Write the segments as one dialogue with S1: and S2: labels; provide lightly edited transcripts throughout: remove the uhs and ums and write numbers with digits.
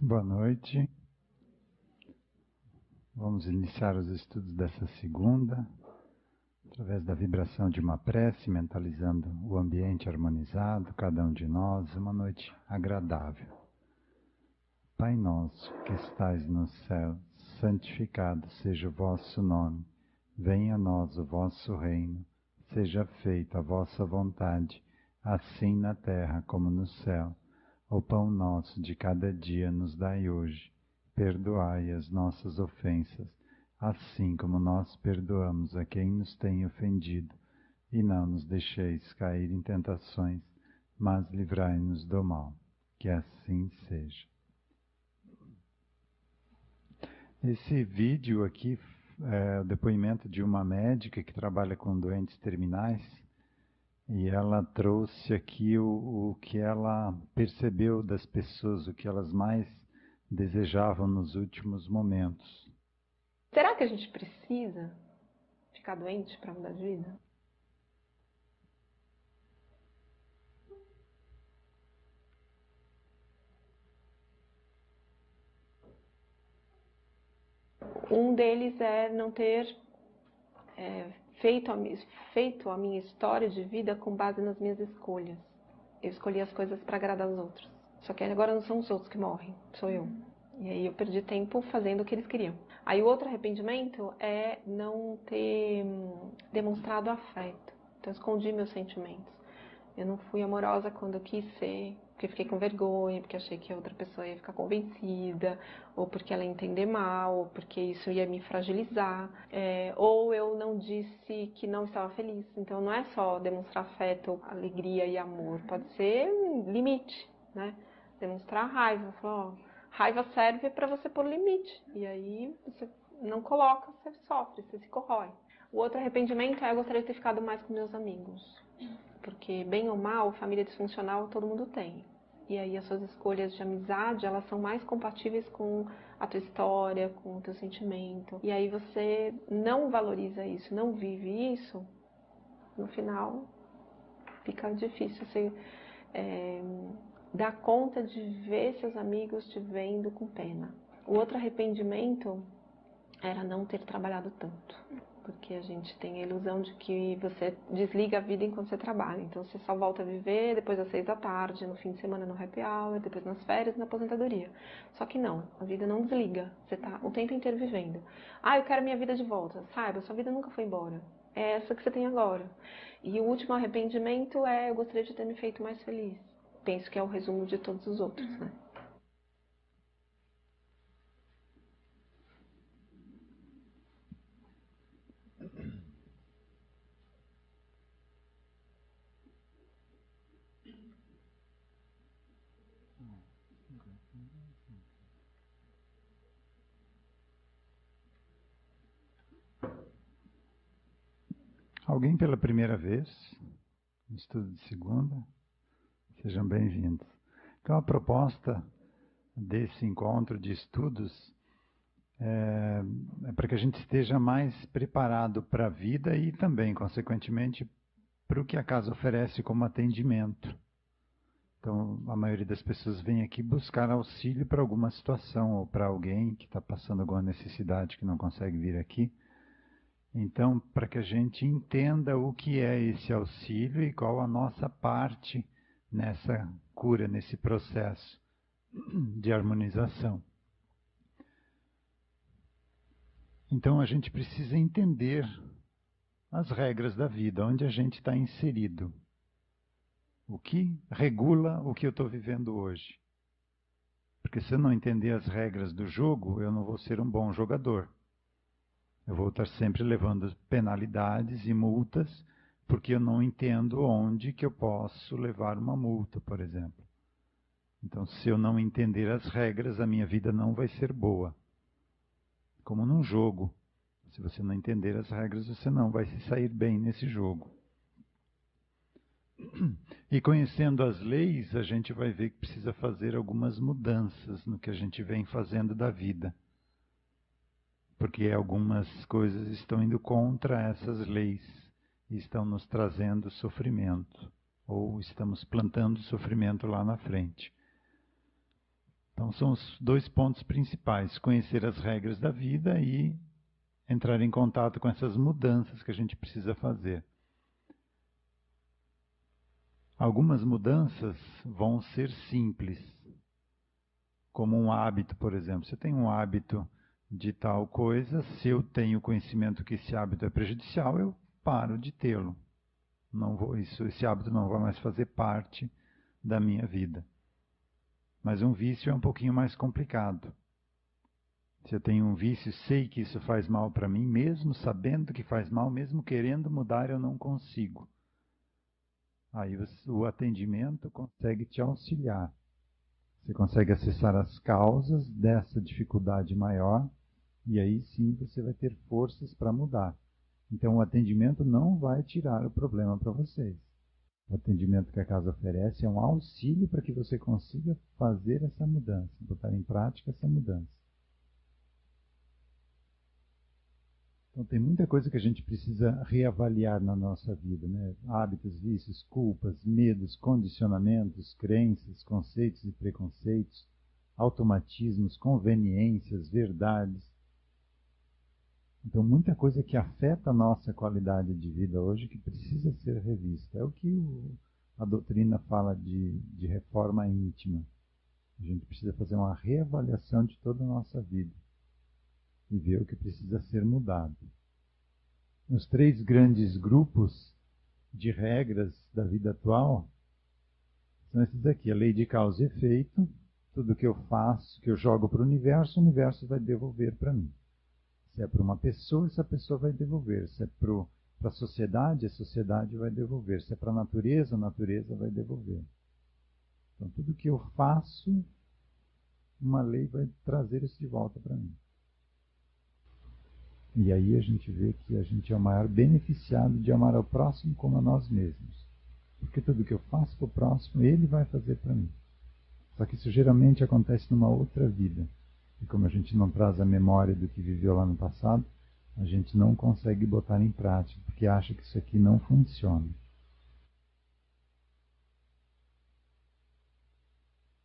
S1: Boa noite. Vamos iniciar os estudos dessa segunda, através da vibração de uma prece, mentalizando o ambiente harmonizado, cada um de nós, uma noite agradável. Pai nosso, que estais no céu, santificado seja o vosso nome. Venha a nós o vosso reino. Seja feita a vossa vontade, assim na terra como no céu. O pão nosso de cada dia nos dai hoje. Perdoai as nossas ofensas, assim como nós perdoamos a quem nos tem ofendido. E não nos deixeis cair em tentações, mas livrai-nos do mal. Que assim seja. Esse vídeo aqui é o depoimento de uma médica que trabalha com doentes terminais. E ela trouxe aqui o que ela percebeu das pessoas, o que elas mais desejavam nos últimos momentos.
S2: Será que a gente precisa ficar doente para mudar de vida? Um deles é não ter feito a minha história de vida com base nas minhas escolhas. Eu escolhi as coisas para agradar os outros. Só que agora não são os outros que morrem, sou eu. E aí eu perdi tempo fazendo o que eles queriam. Aí o outro arrependimento é não ter demonstrado afeto. Então eu escondi meus sentimentos. Eu não fui amorosa quando eu quis ser, porque fiquei com vergonha, porque achei que a outra pessoa ia ficar convencida, ou porque ela ia entender mal, ou porque isso ia me fragilizar, ou eu não disse que não estava feliz. Então não é só demonstrar afeto, alegria e amor, pode ser um limite, né? Demonstrar raiva, falar, ó, raiva serve para você pôr limite, e aí você não coloca, você sofre, você se corrói. O outro arrependimento é eu gostaria de ter ficado mais com meus amigos. Porque, bem ou mal, família disfuncional todo mundo tem. E aí as suas escolhas de amizade, elas são mais compatíveis com a tua história, com o teu sentimento. E aí você não valoriza isso, não vive isso, no final fica difícil você dar conta de ver seus amigos te vendo com pena. O outro arrependimento era não ter trabalhado tanto. Porque a gente tem a ilusão de que você desliga a vida enquanto você trabalha. Então você só volta a viver depois das 6 da tarde, no fim de semana no happy hour, depois nas férias e na aposentadoria. Só que não, a vida não desliga. Você está o tempo inteiro vivendo. Ah, eu quero minha vida de volta. Saiba, sua vida nunca foi embora. É essa que você tem agora. E o último arrependimento é eu gostaria de ter me feito mais feliz. Penso que é o resumo de todos os outros, né?
S1: Alguém pela primeira vez, no estudo de segunda, sejam bem-vindos. Então a proposta desse encontro de estudos é para que a gente esteja mais preparado para a vida e também, consequentemente, para o que a casa oferece como atendimento. Então, a maioria das pessoas vem aqui buscar auxílio para alguma situação ou para alguém que está passando alguma necessidade que não consegue vir aqui. Então, para que a gente entenda o que é esse auxílio e qual a nossa parte nessa cura, nesse processo de harmonização. Então, a gente precisa entender as regras da vida, onde a gente está inserido. O que regula o que eu estou vivendo hoje. Porque se eu não entender as regras do jogo, eu não vou ser um bom jogador. Eu vou estar sempre levando penalidades e multas, porque eu não entendo onde que eu posso levar uma multa, por exemplo. Então, se eu não entender as regras, a minha vida não vai ser boa. Como num jogo. Se você não entender as regras, você não vai se sair bem nesse jogo. E conhecendo as leis, a gente vai ver que precisa fazer algumas mudanças no que a gente vem fazendo da vida. Porque algumas coisas estão indo contra essas leis e estão nos trazendo sofrimento, ou estamos plantando sofrimento lá na frente. Então Então, são os dois pontos principais: conhecer as regras da vida e entrar em contato com essas mudanças que a gente precisa fazer. Algumas mudanças vão ser simples, como um hábito, por exemplo. Você tem um hábito de tal coisa, se eu tenho conhecimento que esse hábito é prejudicial, eu paro de tê-lo. Esse hábito não vai mais fazer parte da minha vida. Mas um vício é um pouquinho mais complicado. Se eu tenho um vício, sei que isso faz mal para mim, mesmo sabendo que faz mal, mesmo querendo mudar, eu não consigo. Aí o atendimento consegue te auxiliar. Você consegue acessar as causas dessa dificuldade maior e aí sim você vai ter forças para mudar. Então o atendimento não vai tirar o problema para vocês. O atendimento que a casa oferece é um auxílio para que você consiga fazer essa mudança, botar em prática essa mudança. Então tem muita coisa que a gente precisa reavaliar na nossa vida, né? Hábitos, vícios, culpas, medos, condicionamentos, crenças, conceitos e preconceitos, automatismos, conveniências, verdades. Então muita coisa que afeta a nossa qualidade de vida hoje que precisa ser revista. É o que a doutrina fala de reforma íntima. A gente precisa fazer uma reavaliação de toda a nossa vida e ver o que precisa ser mudado. Os três grandes grupos de regras da vida atual são esses aqui: a lei de causa e efeito. Tudo que eu faço, que eu jogo para o universo vai devolver para mim. Se é para uma pessoa, essa pessoa vai devolver. Se é para a sociedade vai devolver. Se é para a natureza vai devolver. Então tudo que eu faço, uma lei vai trazer isso de volta para mim. E aí a gente vê que a gente é o maior beneficiado de amar ao próximo como a nós mesmos. Porque tudo que eu faço para o próximo, ele vai fazer para mim. Só que isso geralmente acontece numa outra vida. E como a gente não traz a memória do que viveu lá no passado, a gente não consegue botar em prática, porque acha que isso aqui não funciona.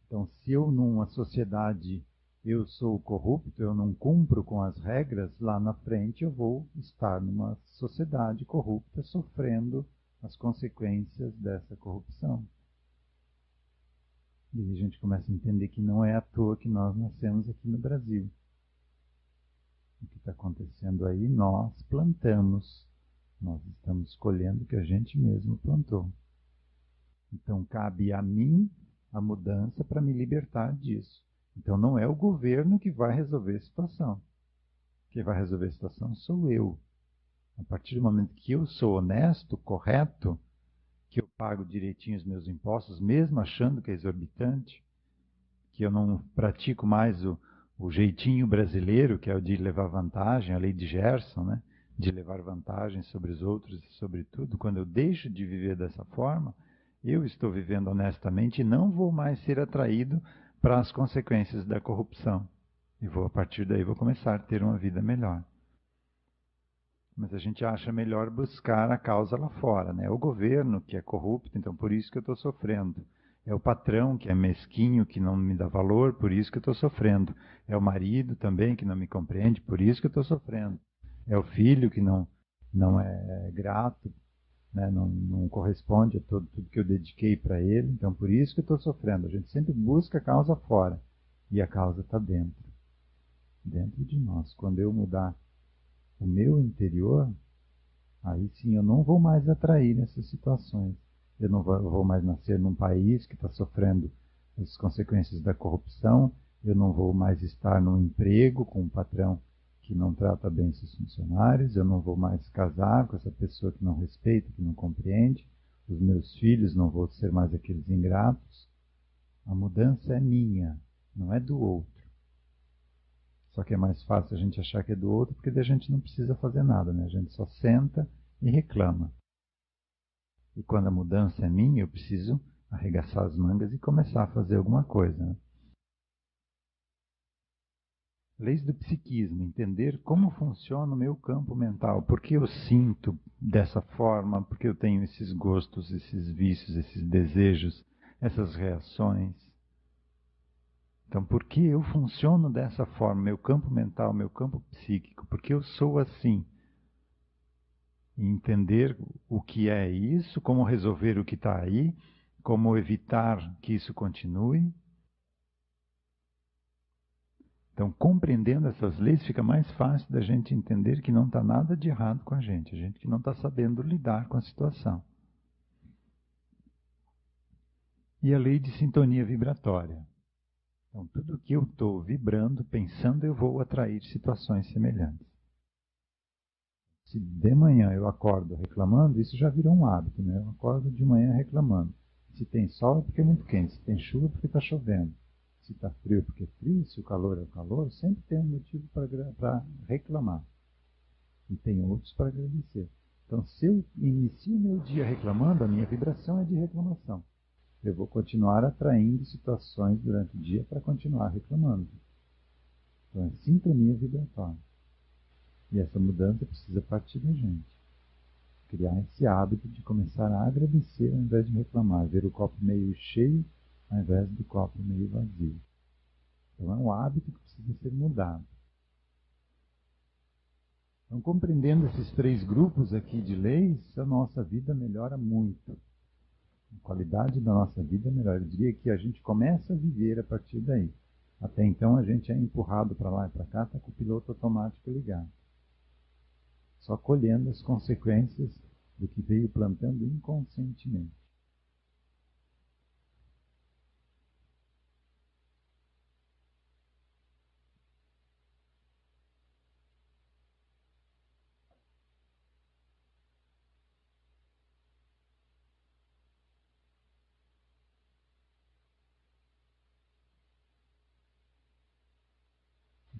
S1: Então, se eu numa sociedade eu sou corrupto, eu não cumpro com as regras, lá na frente eu vou estar numa sociedade corrupta sofrendo as consequências dessa corrupção. E aí a gente começa a entender que não é à toa que nós nascemos aqui no Brasil. O que está acontecendo aí, nós plantamos. Nós estamos colhendo o que a gente mesmo plantou. Então cabe a mim a mudança para me libertar disso. Então não é o governo que vai resolver a situação. Quem vai resolver a situação sou eu. A partir do momento que eu sou honesto, correto, que eu pago direitinho os meus impostos, mesmo achando que é exorbitante, que eu não pratico mais o jeitinho brasileiro, que é o de levar vantagem, a lei de Gerson, né? De levar vantagem sobre os outros e sobre tudo. Quando eu deixo de viver dessa forma, eu estou vivendo honestamente e não vou mais ser atraído para as consequências da corrupção. E a partir daí, vou começar a ter uma vida melhor. Mas a gente acha melhor buscar a causa lá fora, né? É o governo que é corrupto, então por isso que eu estou sofrendo. É o patrão que é mesquinho, que não me dá valor, por isso que eu estou sofrendo. É o marido também que não me compreende, por isso que eu estou sofrendo. É o filho que não é grato, né? Não corresponde a tudo que eu dediquei para ele, então por isso que eu estou sofrendo. A gente sempre busca a causa fora, e a causa está dentro de nós. Quando eu mudar o meu interior, aí sim eu não vou mais atrair nessas situações. Eu não vou mais nascer num país que está sofrendo as consequências da corrupção, eu não vou mais estar num emprego com um patrão que não trata bem seus funcionários, eu não vou mais casar com essa pessoa que não respeita, que não compreende, os meus filhos não vão ser mais aqueles ingratos. A mudança é minha, não é do outro. Só que é mais fácil a gente achar que é do outro, porque daí a gente não precisa fazer nada, né? A gente só senta e reclama. E quando a mudança é minha, eu preciso arregaçar as mangas e começar a fazer alguma coisa, né? Leis do psiquismo, entender como funciona o meu campo mental, por que eu sinto dessa forma, por que eu tenho esses gostos, esses vícios, esses desejos, essas reações. Então, por que eu funciono dessa forma? Meu campo mental, meu campo psíquico, por que eu sou assim? E entender o que é isso, como resolver o que está aí, como evitar que isso continue. Então, compreendendo essas leis, fica mais fácil da gente entender que não está nada de errado com a gente que não está sabendo lidar com a situação. E a lei de sintonia vibratória. Então, tudo que eu estou vibrando, pensando, eu vou atrair situações semelhantes. Se de manhã eu acordo reclamando, isso já virou um hábito, né? Eu acordo de manhã reclamando. Se tem sol é porque é muito quente, se tem chuva é porque está chovendo. Se está frio é porque é frio, se o calor é o calor, sempre tem um motivo para reclamar. E tem outros para agradecer. Então, se eu inicio meu dia reclamando, a minha vibração é de reclamação. Eu vou continuar atraindo situações durante o dia para continuar reclamando. Então, é sintonia vibratória. E essa mudança precisa partir da gente. Criar esse hábito de começar a agradecer ao invés de reclamar. Ver o copo meio cheio ao invés do copo meio vazio. Então, é um hábito que precisa ser mudado. Então, compreendendo esses 3 grupos aqui de leis, a nossa vida melhora muito. A qualidade da nossa vida melhora. Eu diria que a gente começa a viver a partir daí. Até então a gente é empurrado para lá e para cá, está com o piloto automático ligado. Só colhendo as consequências do que veio plantando inconscientemente.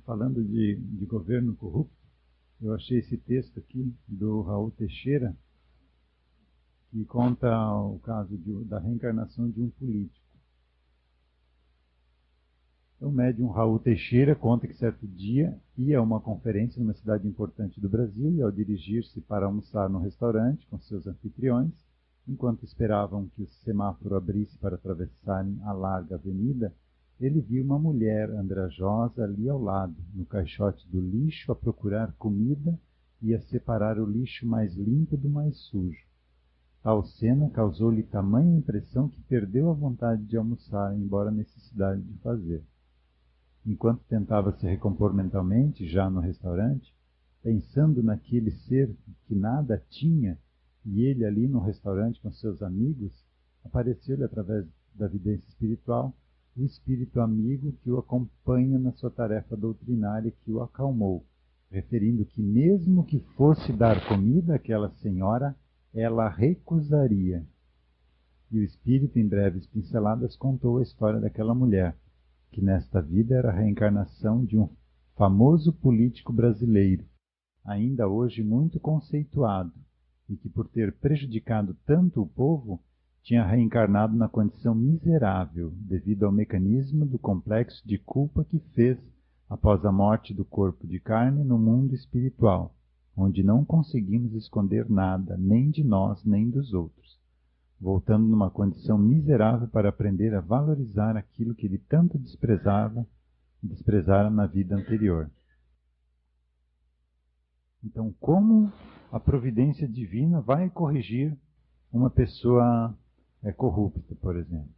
S1: Falando de governo corrupto, eu achei esse texto aqui do Raul Teixeira, que conta o caso da reencarnação de um político. Então, o médium Raul Teixeira conta que certo dia ia a uma conferência numa cidade importante do Brasil e, ao dirigir-se para almoçar no restaurante com seus anfitriões, enquanto esperavam que o semáforo abrisse para atravessarem a larga avenida, ele viu uma mulher andrajosa ali ao lado, no caixote do lixo, a procurar comida e a separar o lixo mais limpo do mais sujo. Tal cena causou-lhe tamanha impressão que perdeu a vontade de almoçar, embora a necessidade de fazer. Enquanto tentava se recompor mentalmente, já no restaurante, pensando naquele ser que nada tinha, e ele ali no restaurante com seus amigos, apareceu-lhe através da vidência espiritual o espírito amigo que o acompanha na sua tarefa doutrinária, que o acalmou, referindo que mesmo que fosse dar comida àquela senhora, ela recusaria. E o espírito, em breves pinceladas, contou a história daquela mulher, que nesta vida era a reencarnação de um famoso político brasileiro, ainda hoje muito conceituado, e que por ter prejudicado tanto o povo, tinha reencarnado na condição miserável, devido ao mecanismo do complexo de culpa que fez após a morte do corpo de carne no mundo espiritual, onde não conseguimos esconder nada, nem de nós, nem dos outros, voltando numa condição miserável para aprender a valorizar aquilo que ele tanto desprezara na vida anterior. Então, como a providência divina vai corrigir uma pessoa corrupta, por exemplo?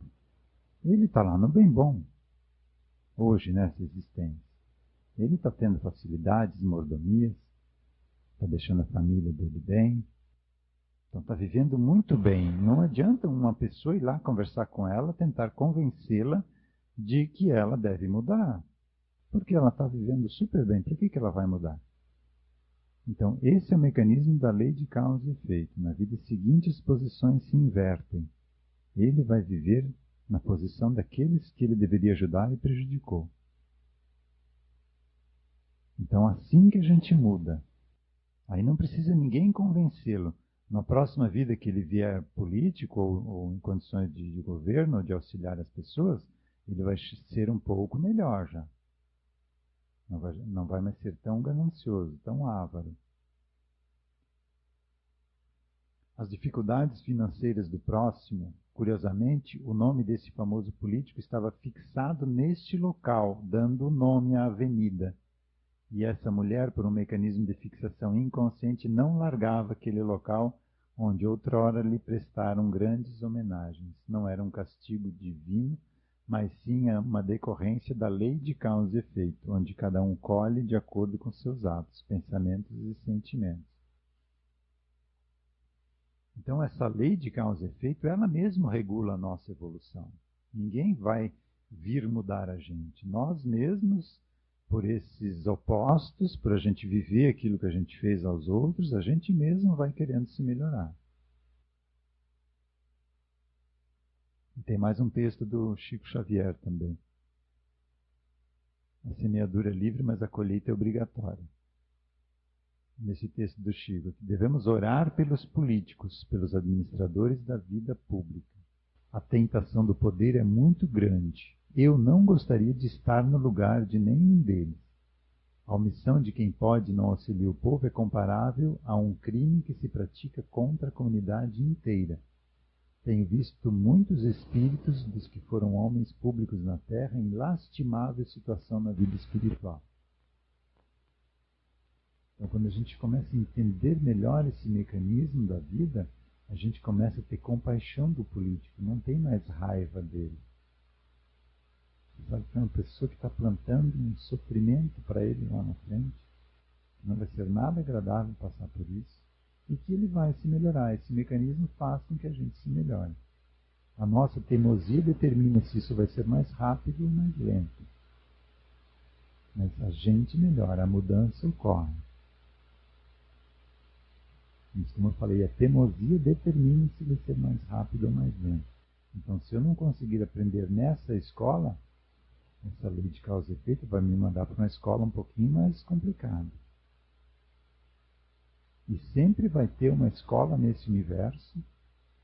S1: Ele está lá no bem bom, hoje, nessa existência. Ele está tendo facilidades, mordomias, está deixando a família dele bem. Então está vivendo muito bem. Não adianta uma pessoa ir lá conversar com ela, tentar convencê-la de que ela deve mudar. Porque ela está vivendo super bem. Por que ela vai mudar? Então, esse é o mecanismo da lei de causa e efeito. Na vida seguinte, as posições se invertem. Ele vai viver na posição daqueles que ele deveria ajudar e prejudicou. Então, assim que a gente muda, aí não precisa ninguém convencê-lo. Na próxima vida que ele vier político ou em condições de governo ou de auxiliar as pessoas, ele vai ser um pouco melhor já. Não vai mais ser tão ganancioso, tão avaro. As dificuldades financeiras do próximo, curiosamente, o nome desse famoso político estava fixado neste local, dando o nome à avenida. E essa mulher, por um mecanismo de fixação inconsciente, não largava aquele local onde outrora lhe prestaram grandes homenagens. Não era um castigo divino, mas sim uma decorrência da lei de causa e efeito, onde cada um colhe de acordo com seus atos, pensamentos e sentimentos. Então, essa lei de causa e efeito, ela mesma regula a nossa evolução. Ninguém vai vir mudar a gente. Nós mesmos, por esses opostos, por a gente viver aquilo que a gente fez aos outros, a gente mesmo vai querendo se melhorar. E tem mais um texto do Chico Xavier também. A semeadura é livre, mas a colheita é obrigatória. Nesse texto do Chico, que devemos orar pelos políticos, pelos administradores da vida pública. A tentação do poder é muito grande. Eu não gostaria de estar no lugar de nenhum deles. A omissão de quem pode não auxiliar o povo é comparável a um crime que se pratica contra a comunidade inteira. Tenho visto muitos espíritos dos que foram homens públicos na Terra em lastimável situação na vida espiritual. Então, quando a gente começa a entender melhor esse mecanismo da vida, a gente começa a ter compaixão do político, não tem mais raiva dele. Você sabe que é uma pessoa que está plantando um sofrimento para ele lá na frente, não vai ser nada agradável passar por isso, e que ele vai se melhorar. Esse mecanismo faz com que a gente se melhore. A nossa teimosia determina se isso vai ser mais rápido ou mais lento. Mas a gente melhora, a mudança ocorre. Isso, como eu falei, a teimosia determina se vai ser mais rápido ou mais lento. Então, se eu não conseguir aprender nessa escola, essa lei de causa e efeito vai me mandar para uma escola um pouquinho mais complicada. E sempre vai ter uma escola nesse universo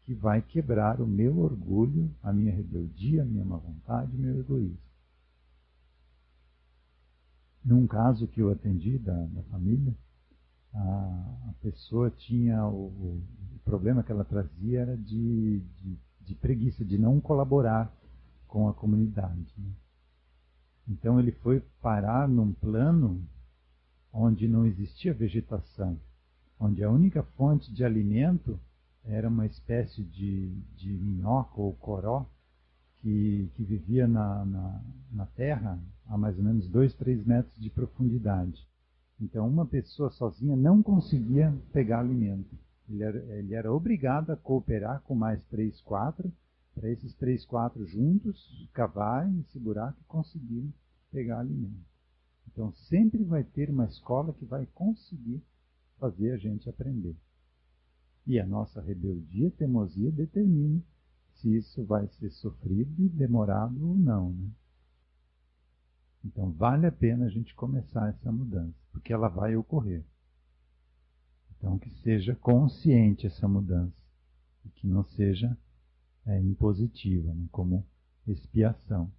S1: que vai quebrar o meu orgulho, a minha rebeldia, a minha má vontade, o meu egoísmo. Num caso que eu atendi da família, a pessoa tinha o problema que ela trazia era de preguiça, de não colaborar com a comunidade. Né? Então ele foi parar num plano onde não existia vegetação, onde a única fonte de alimento era uma espécie de minhoca ou coró que vivia na terra a mais ou menos 2, 3 metros de profundidade. Então uma pessoa sozinha não conseguia pegar alimento. Ele era obrigado a cooperar com mais 3, 4, para esses 3, 4 juntos cavarem e segurar que conseguirem pegar alimento. Então sempre vai ter uma escola que vai conseguir fazer a gente aprender. E a nossa rebeldia, teimosia, determina se isso vai ser sofrido e demorado ou não. Né? Então vale a pena a gente começar essa mudança, porque ela vai ocorrer. Então que seja consciente essa mudança, e que não seja impositiva, né? Como expiação.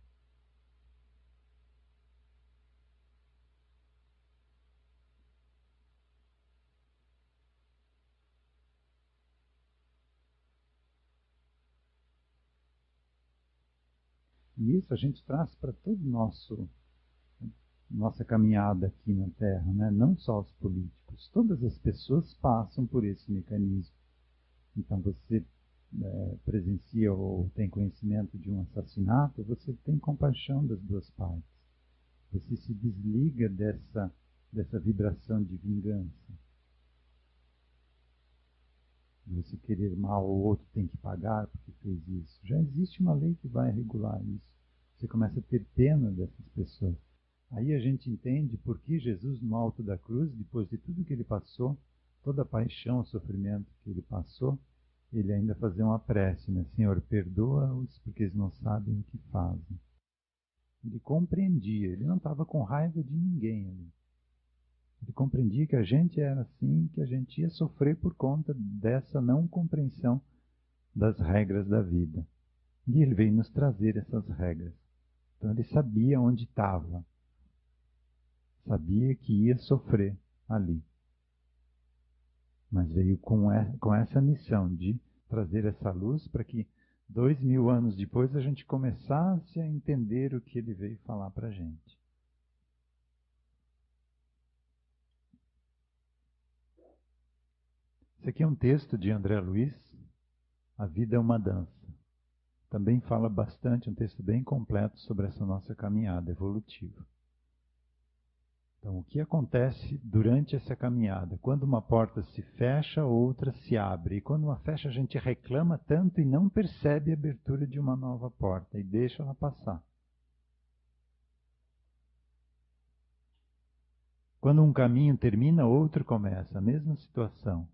S1: E isso a gente traz para todo nossa caminhada aqui na Terra, né? Não só os políticos. Todas as pessoas passam por esse mecanismo. Então você presencia ou tem conhecimento de um assassinato, você tem compaixão das duas partes. Você se desliga dessa vibração de vingança. Você querer mal, o outro tem que pagar porque fez isso. Já existe uma lei que vai regular isso. Você começa a ter pena dessas pessoas. Aí a gente entende por que Jesus, no alto da cruz, depois de tudo que ele passou, toda a paixão, o sofrimento que ele passou, ele ainda fazia uma prece, né? Senhor, perdoa-os porque eles não sabem o que fazem. Ele compreendia, ele não estava com raiva de ninguém ali. Ele compreendia que a gente era assim, que a gente ia sofrer por conta dessa não compreensão das regras da vida. E ele veio nos trazer essas regras. Então ele sabia onde estava. Sabia que ia sofrer ali. mas veio com essa missão de trazer essa luz para que 2000 anos depois a gente começasse a entender o que ele veio falar para a gente. Esse aqui é um texto de André Luiz, A Vida é uma Dança. Também fala bastante, um texto bem completo sobre essa nossa caminhada evolutiva. Então, o que acontece durante essa caminhada? Quando uma porta se fecha, outra se abre. E quando uma fecha, a gente reclama tanto e não percebe a abertura de uma nova porta e deixa ela passar. Quando um caminho termina, outro começa. A mesma situação.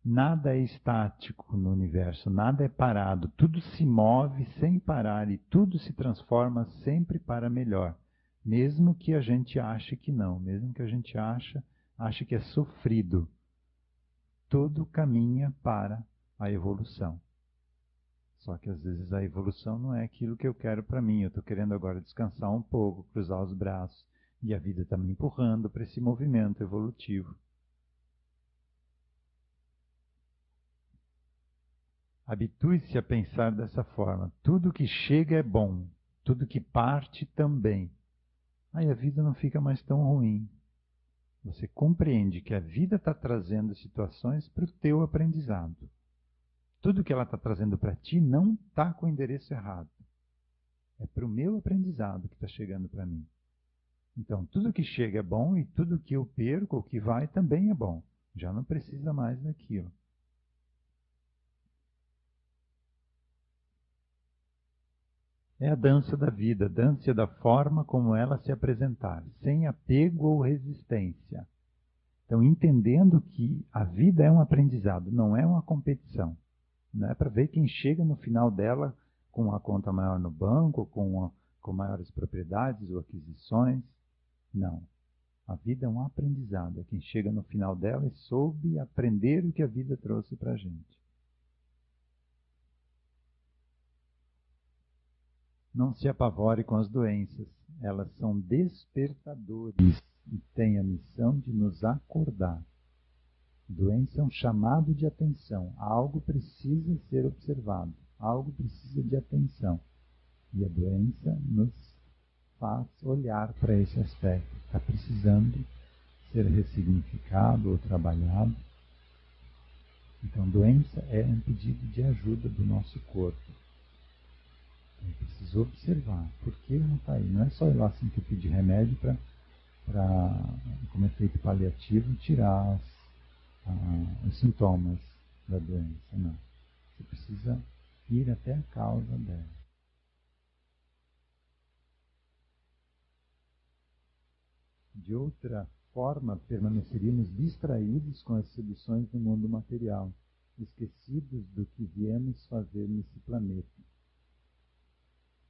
S1: Nada é estático no universo, nada é parado. Tudo se move sem parar e tudo se transforma sempre para melhor. Mesmo que a gente ache que não, mesmo que a gente ache que é sofrido. Tudo caminha para a evolução. Só que às vezes a evolução não é aquilo que eu quero para mim. Eu estou querendo agora descansar um pouco, cruzar os braços. E a vida está me empurrando para esse movimento evolutivo. Habitue-se a pensar dessa forma. Tudo que chega é bom. Tudo que parte também. Aí a vida não fica mais tão ruim. Você compreende que a vida está trazendo situações para o teu aprendizado. Tudo que ela está trazendo para ti não está com o endereço errado. É para o meu aprendizado que está chegando para mim. Então, tudo que chega é bom e tudo que eu perco ou que vai também é bom. Já não precisa mais daquilo. É a dança da vida, dança da forma como ela se apresentar, sem apego ou resistência. Então, entendendo que a vida é um aprendizado, não é uma competição. Não é para ver quem chega no final dela com uma conta maior no banco, com maiores propriedades ou aquisições. Não. A vida é um aprendizado. É quem chega no final dela e soube aprender o que a vida trouxe para a gente. Não se apavore com as doenças. Elas são despertadores e têm a missão de nos acordar. Doença é um chamado de atenção. Algo precisa ser observado. Algo precisa de atenção. E a doença nos faz olhar para esse aspecto. Está precisando ser ressignificado ou trabalhado. Então, doença é um pedido de ajuda do nosso corpo. Eu preciso observar. Por que não está aí? Não é só ir lá assim que pedir remédio para, como efeito paliativo, tirar os sintomas da doença. Não. Você precisa ir até a causa dela. De outra forma, permaneceríamos distraídos com as seduções do mundo material, esquecidos do que viemos fazer nesse planeta.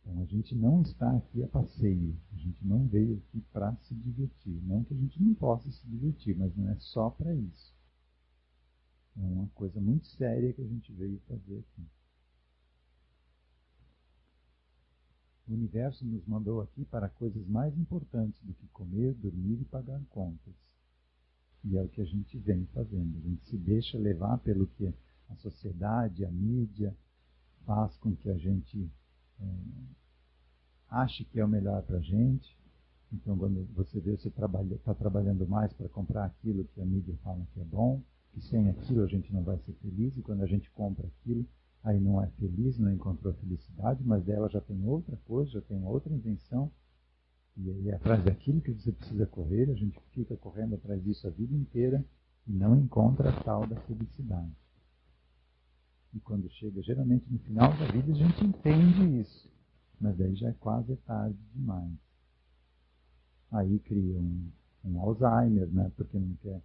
S1: Então, a gente não está aqui a passeio, a gente não veio aqui para se divertir. Não que a gente não possa se divertir, mas não é só para isso. É uma coisa muito séria que a gente veio fazer aqui. O universo nos mandou aqui para coisas mais importantes do que comer, dormir e pagar contas. E é o que a gente vem fazendo. A gente se deixa levar pelo que a sociedade, a mídia, faz com que a gente ache que é o melhor para a gente. Então, quando você vê, você está trabalhando mais para comprar aquilo que a mídia fala que é bom, que sem aquilo a gente não vai ser feliz, e quando a gente compra aquilo, aí não é feliz, não encontrou felicidade, mas dela já tem outra coisa, já tem outra invenção, e aí é atrás daquilo que você precisa correr, a gente fica correndo atrás disso a vida inteira e não encontra a tal da felicidade. E quando chega, geralmente no final da vida, a gente entende isso, mas daí já é quase tarde demais. Aí cria um Alzheimer, né? Porque não quer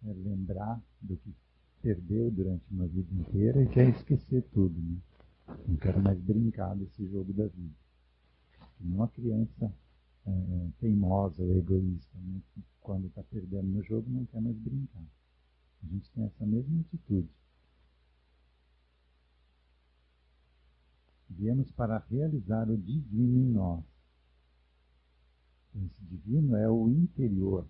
S1: lembrar do que perdeu durante uma vida inteira e quer esquecer tudo. Né? Não quero mais brincar desse jogo da vida. Não uma criança teimosa ou egoísta, né? Que quando está perdendo no jogo não quer mais brincar. A gente tem essa mesma atitude. Viemos para realizar o divino em nós. Esse divino é o interior.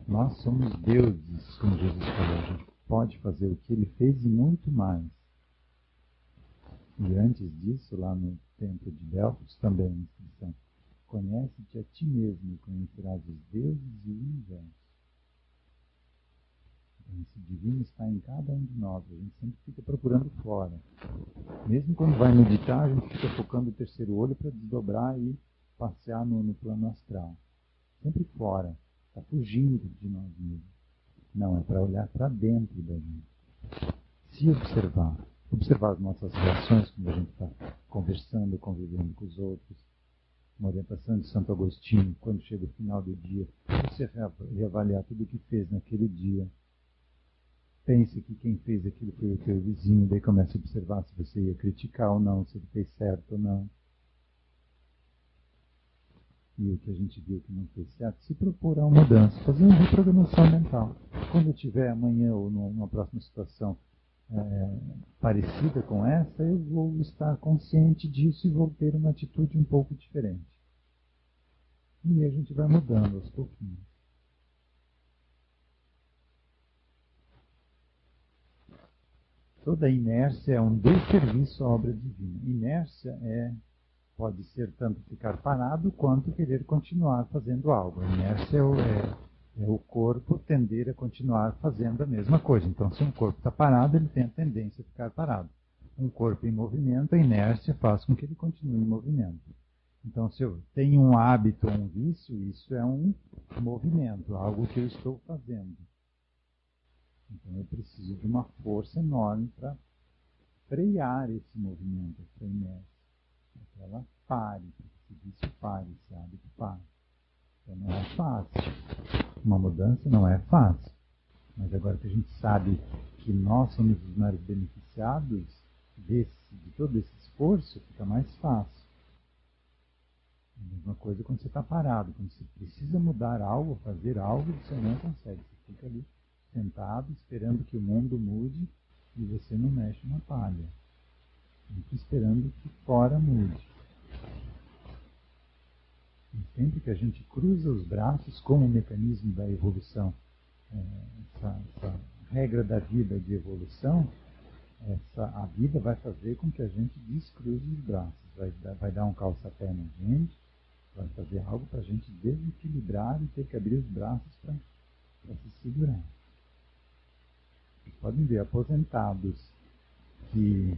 S1: Nós somos deuses, como Jesus falou. A gente pode fazer o que ele fez e muito mais. E antes disso, lá no templo de Delfos, também a inscrição: conhece-te a ti mesmo e conhecerás os deuses e o universo. Então, esse divino está em cada um de nós. A gente sempre fica procurando fora. Mesmo quando vai meditar, a gente fica focando o terceiro olho para desdobrar e passear no plano astral. Sempre fora. Está fugindo de nós mesmos. Não, é para olhar para dentro da gente. Se observar. Observar as nossas reações quando a gente está conversando, convivendo com os outros. Uma orientação de Santo Agostinho: quando chega o final do dia, você reavaliar tudo o que fez naquele dia. Pense que quem fez aquilo foi o teu vizinho, daí começa a observar se você ia criticar ou não, se ele fez certo ou não. E o que a gente viu que não fez certo, se propor a uma mudança, fazer uma reprogramação mental. Quando eu tiver amanhã ou numa próxima situação parecida com essa, eu vou estar consciente disso e vou ter uma atitude um pouco diferente. E a gente vai mudando aos pouquinhos. Toda inércia é um desserviço à obra divina. Inércia pode ser tanto ficar parado quanto querer continuar fazendo algo. A inércia é o corpo tender a continuar fazendo a mesma coisa. Então, se um corpo está parado, ele tem a tendência a ficar parado. Um corpo em movimento, a inércia faz com que ele continue em movimento. Então, se eu tenho um hábito ou um vício, isso é um movimento, algo que eu estou fazendo. Então, eu preciso de uma força enorme para frear esse movimento, essa inércia. Para que ela pare, para que esse vício pare, esse hábito pare. Então, não é fácil. Uma mudança não é fácil. Mas agora que a gente sabe que nós somos os maiores beneficiados de todo esse esforço, fica mais fácil. A mesma coisa quando você está parado. Quando você precisa mudar algo, fazer algo, você não consegue. Você fica ali sentado, esperando que o mundo mude e você não mexe na palha. Fica esperando que fora mude. E sempre que a gente cruza os braços, como o mecanismo da evolução, essa regra da vida de evolução, a vida vai fazer com que a gente descruze os braços, vai dar um calçapé na gente, vai fazer algo para a gente desequilibrar e ter que abrir os braços para se segurar. Vocês podem ver aposentados que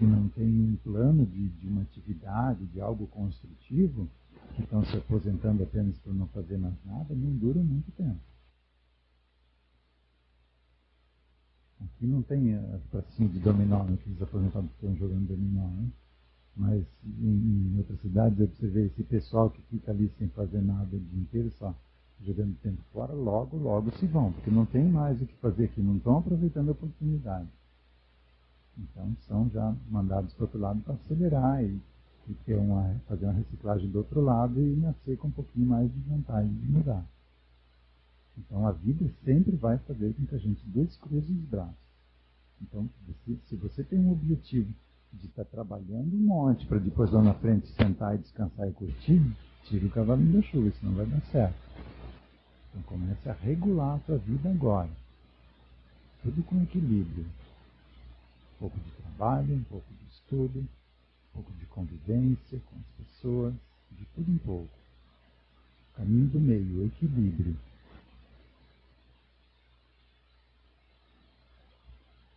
S1: não têm um plano de uma atividade, de algo construtivo, que estão se aposentando apenas por não fazer mais nada, não duram muito tempo. Aqui não tem as pracinhas de dominó, né, que os aposentados estão jogando dominó, né? Mas em outras cidades eu observei esse pessoal que fica ali sem fazer nada o dia inteiro, só jogando tempo fora, logo se vão, porque não tem mais o que fazer aqui, não estão aproveitando a oportunidade. Então são já mandados para o outro lado para acelerar e fazer uma reciclagem do outro lado e nascer com um pouquinho mais de vontade de mudar. Então a vida sempre vai fazer com que a gente descruze os braços. Então, se você tem um objetivo de estar trabalhando um monte para depois lá na frente sentar e descansar e curtir, tira o cavalinho da chuva, senão vai dar certo. Então comece a regular a sua vida agora. Tudo com equilíbrio. Um pouco de trabalho, um pouco de estudo, um pouco de convivência com as pessoas, de tudo um pouco. Caminho do meio, equilíbrio.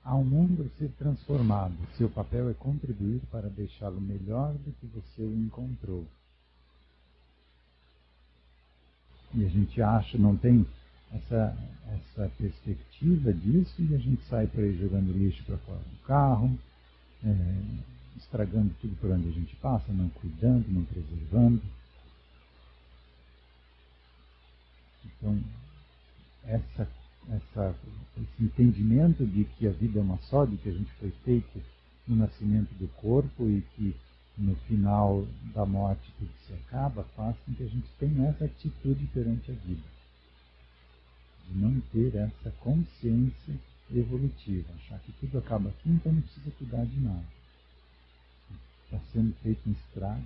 S1: Há um mundo a ser transformado. Seu papel é contribuir para deixá-lo melhor do que você o encontrou. E a gente acha, não tem essa perspectiva disso, e a gente sai por aí jogando lixo para fora do carro, estragando tudo por onde a gente passa, não cuidando, não preservando. Então, esse entendimento de que a vida é uma só, de que a gente foi feito no nascimento do corpo e que no final da morte tudo se acaba, faz com que a gente tenha essa atitude perante a vida. De não ter essa consciência evolutiva, achar que tudo acaba aqui, então não precisa cuidar de nada. Está sendo feito um estrago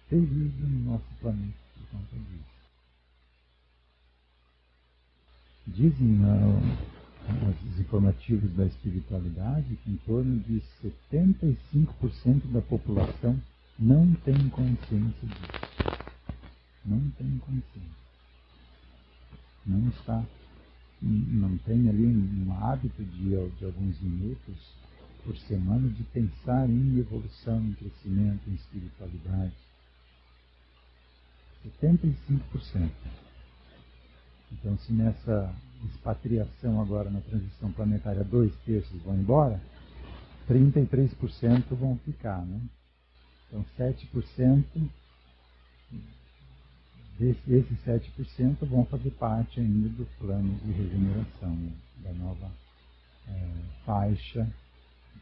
S1: terrível no nosso planeta por conta disso. Dizem os informativos da espiritualidade que em torno de 75% da população não tem consciência disso. Não tem consciência. Não tem ali um hábito de alguns minutos por semana de pensar em evolução, em crescimento, em espiritualidade. 75%. Então, se nessa expatriação agora na transição planetária 2/3 vão embora, 33% vão ficar, né? Então 7%, esses 7% vão fazer parte ainda do plano de regeneração, né? Da nova faixa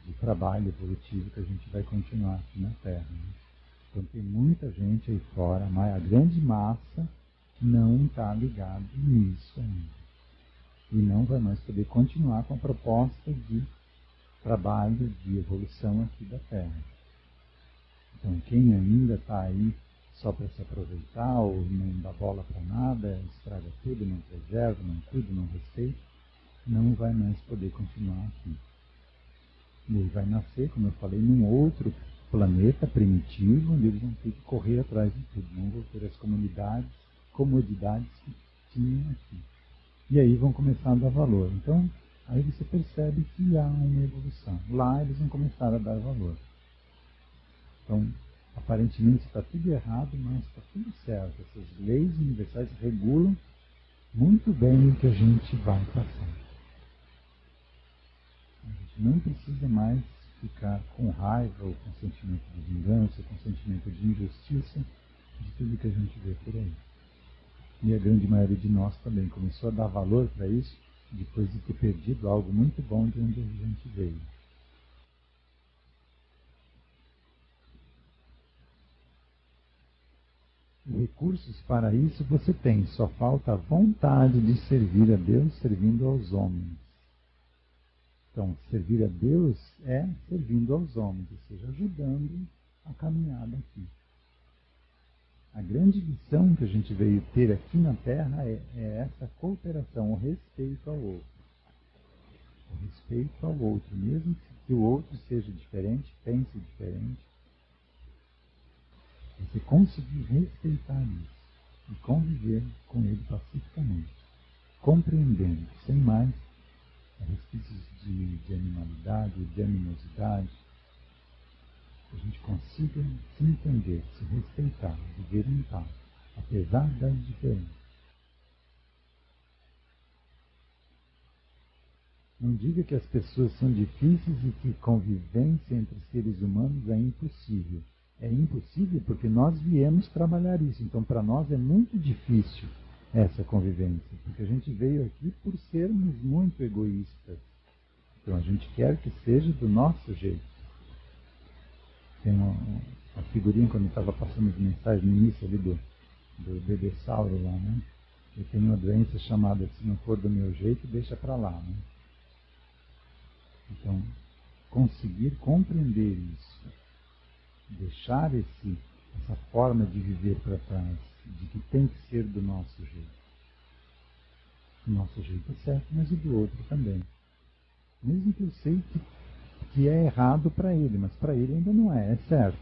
S1: de trabalho evolutivo que a gente vai continuar aqui na Terra, né? Então tem muita gente aí fora, mas a grande massa não está ligado nisso ainda. E não vai mais poder continuar com a proposta de trabalho, de evolução aqui da Terra. Então quem ainda está aí só para se aproveitar, ou não dá bola para nada, estraga tudo, não preserva, não cuida, não respeita, não vai mais poder continuar aqui. E ele vai nascer, como eu falei, num outro planeta primitivo, onde eles vão ter que correr atrás de tudo, não vão ter as comodidades que tinham aqui. E aí vão começar a dar valor. Então, aí você percebe que há uma evolução. Lá eles vão começar a dar valor. Então, aparentemente está tudo errado, mas está tudo certo. Essas leis universais regulam muito bem o que a gente vai passar. A gente não precisa mais ficar com raiva, ou com sentimento de vingança, com sentimento de injustiça, de tudo que a gente vê por aí. E a grande maioria de nós também começou a dar valor para isso, depois de ter perdido algo muito bom de onde a gente veio. Recursos para isso você tem, só falta a vontade de servir a Deus servindo aos homens. Então, servir a Deus é servindo aos homens, ou seja, ajudando a caminhada aqui. A grande lição que a gente veio ter aqui na Terra é essa cooperação, o respeito ao outro. O respeito ao outro, mesmo que o outro seja diferente, pense diferente. Você conseguir respeitar isso e conviver com ele pacificamente, compreendendo, sem mais resquícios de animalidade, de animosidade, que a gente consiga se entender, se respeitar, viver em paz, apesar das diferenças. Não diga que as pessoas são difíceis e que convivência entre seres humanos é impossível. É impossível porque nós viemos trabalhar isso. Então, para nós é muito difícil essa convivência, porque a gente veio aqui por sermos muito egoístas. Então, a gente quer que seja do nosso jeito. Tem uma figurinha, quando eu estava passando as mensagens no início ali do bebê-sauro lá, né? Eu tenho uma doença chamada, se não for do meu jeito, deixa para lá, né? Então, conseguir compreender isso, deixar essa forma de viver para trás, de que tem que ser do nosso jeito. O nosso jeito é certo, mas o do outro também. Mesmo que eu sei que é errado para ele, mas para ele ainda não é certo.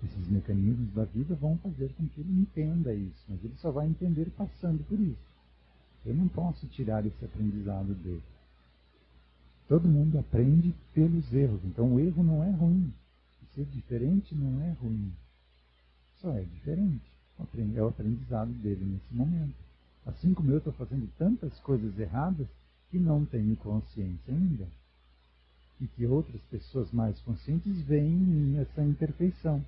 S1: Esses mecanismos da vida vão fazer com que ele entenda isso, mas ele só vai entender passando por isso. Eu não posso tirar esse aprendizado dele. Todo mundo aprende pelos erros, então o erro não é ruim. Ser diferente não é ruim, só é diferente. É o aprendizado dele nesse momento. Assim como eu estou fazendo tantas coisas erradas que não tenho consciência ainda. E que outras pessoas mais conscientes veem em mim essa imperfeição.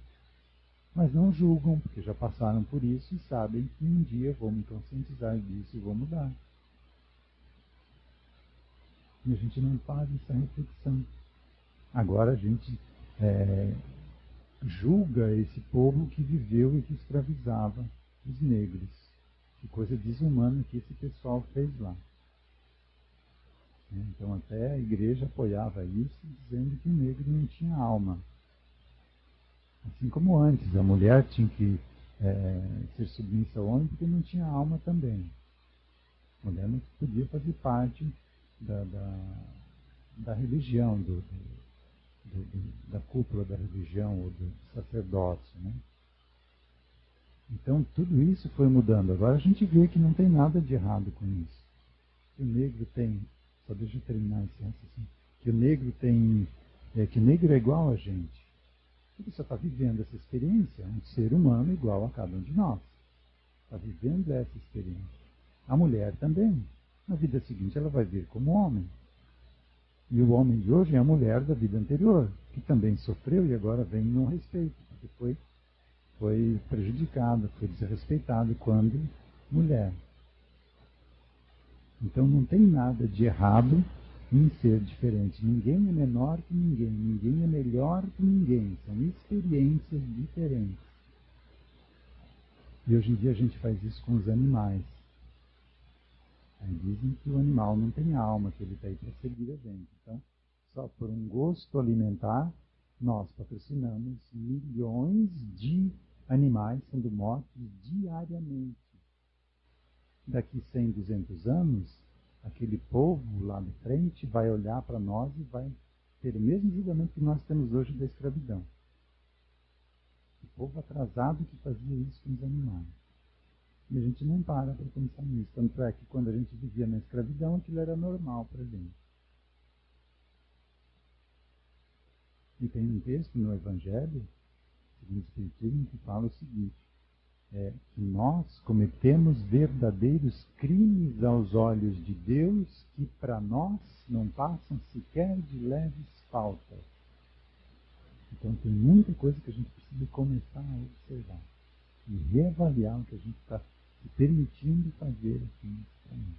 S1: Mas não julgam, porque já passaram por isso e sabem que um dia vou me conscientizar disso e vou mudar. E a gente não faz essa reflexão. Agora a gente julga esse povo que viveu e que escravizava os negros. Que coisa desumana que esse pessoal fez lá. Então até a igreja apoiava isso, dizendo que o negro não tinha alma. Assim como antes, a mulher tinha que ser submissa ao homem porque não tinha alma também. A mulher não podia fazer parte da religião, da cúpula da religião ou do sacerdócio, né? Então tudo isso foi mudando. Agora a gente vê que não tem nada de errado com isso. Que o negro tem, só deixa eu terminar esse raciocínio, que o negro tem, que o negro é igual a gente. Ele só está vivendo essa experiência, um ser humano igual a cada um de nós. Está vivendo essa experiência. A mulher também. Na vida seguinte ela vai vir como homem. E o homem de hoje é a mulher da vida anterior, que também sofreu e agora vem no respeito, porque foi prejudicado, foi desrespeitado quando mulher. Então não tem nada de errado em ser diferente. Ninguém é menor que ninguém, ninguém é melhor que ninguém. São experiências diferentes. E hoje em dia a gente faz isso com os animais. Aí dizem que o animal não tem alma, que ele está aí para seguir a gente. Então, só por um gosto alimentar, nós patrocinamos milhões de animais sendo mortos diariamente. Daqui 100, 200 anos, aquele povo lá de frente vai olhar para nós e vai ter o mesmo julgamento que nós temos hoje da escravidão. O povo atrasado que fazia isso com os animais. E a gente não para pensar nisso. Tanto é que quando a gente vivia na escravidão, aquilo era normal para a gente. E tem um texto no Evangelho, segundo o Espiritismo, que fala o seguinte, que nós cometemos verdadeiros crimes aos olhos de Deus que para nós não passam sequer de leves faltas. Então tem muita coisa que a gente precisa começar a observar e reavaliar o que a gente está se permitindo fazer aqui nesse planeta.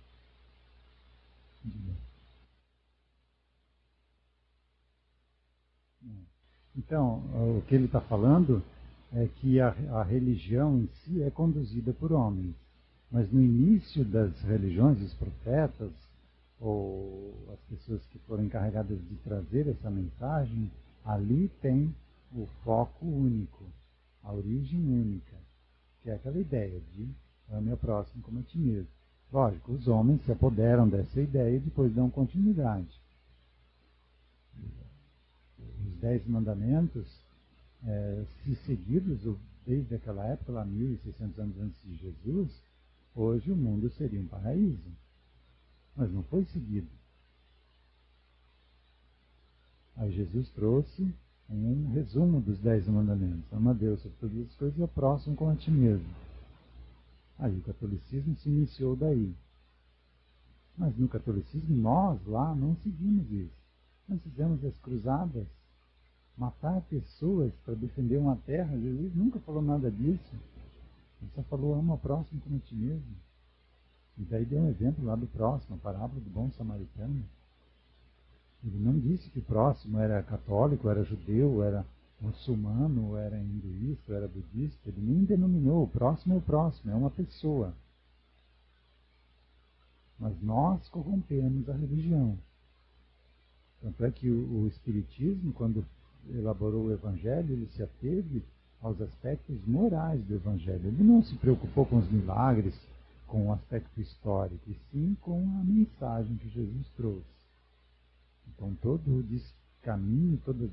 S1: Então, o que ele está falando é que a religião em si é conduzida por homens. Mas no início das religiões, os profetas, ou as pessoas que foram encarregadas de trazer essa mensagem, ali tem o foco único, a origem única, que é aquela ideia de ame ao próximo como a ti mesmo. Lógico, os homens se apoderam dessa ideia e depois dão continuidade. Os 10 mandamentos, se seguidos desde aquela época, lá 1600 anos antes de Jesus, hoje o mundo seria um paraíso. Mas não foi seguido. Aí Jesus trouxe um resumo dos 10 mandamentos. Ama a Deus sobre todas as coisas e ao próximo como a ti mesmo. Aí o catolicismo se iniciou daí. Mas no catolicismo nós lá não seguimos isso. Nós fizemos as cruzadas, matar pessoas para defender uma terra. Jesus nunca falou nada disso. Ele só falou ama ao próximo como a ti mesmo. E daí deu um exemplo lá do próximo, a parábola do bom samaritano. Ele não disse que o próximo era católico, era judeu, era muçulmano, era hinduísta, era budista. Ele nem denominou. O próximo, é uma pessoa. Mas nós corrompemos a religião. Tanto é que o Espiritismo, quando elaborou o Evangelho, ele se ateve aos aspectos morais do Evangelho. Ele não se preocupou com os milagres, com o aspecto histórico, e sim com a mensagem que Jesus trouxe. Então todo o descaminho, todas